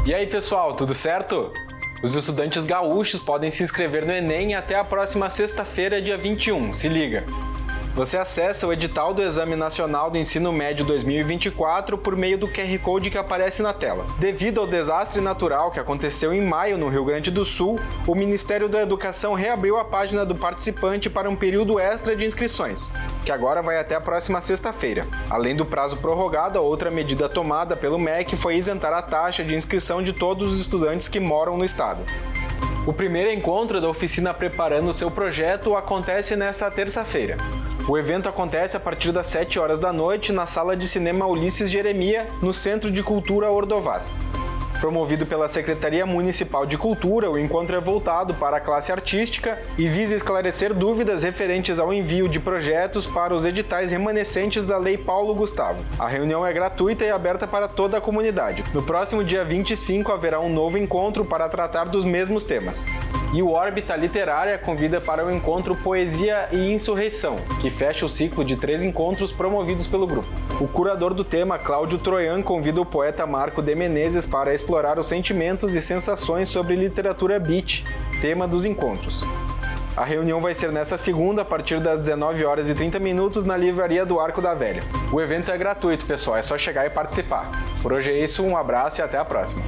E aí, pessoal, tudo certo? Os estudantes gaúchos podem se inscrever no Enem até a próxima sexta-feira, dia 21. Se liga! Você acessa o edital do Exame Nacional do Ensino Médio 2024 por meio do QR Code que aparece na tela. Devido ao desastre natural que aconteceu em maio no Rio Grande do Sul, o Ministério da Educação reabriu a página do participante para um período extra de inscrições, que agora vai até a próxima sexta-feira. Além do prazo prorrogado, a outra medida tomada pelo MEC foi isentar a taxa de inscrição de todos os estudantes que moram no estado. O primeiro encontro da oficina Preparando o Seu Projeto acontece nesta terça-feira. O evento acontece a partir das 7 horas da noite na Sala de Cinema Ulisses Jeremia, no Centro de Cultura Ordovás. Promovido pela Secretaria Municipal de Cultura, o encontro é voltado para a classe artística e visa esclarecer dúvidas referentes ao envio de projetos para os editais remanescentes da Lei Paulo Gustavo. A reunião é gratuita e aberta para toda a comunidade. No próximo dia 25 haverá um novo encontro para tratar dos mesmos temas. E o Órbita Literária convida para o encontro Poesia e Insurreição, que fecha o ciclo de 3 encontros promovidos pelo grupo. O curador do tema, Cláudio Troian, convida o poeta Marco de Menezes para explorar os sentimentos e sensações sobre literatura beat, tema dos encontros. A reunião vai ser nesta segunda, a partir das 19h30, na Livraria do Arco da Velha. O evento é gratuito, pessoal, é só chegar e participar. Por hoje é isso, um abraço e até a próxima!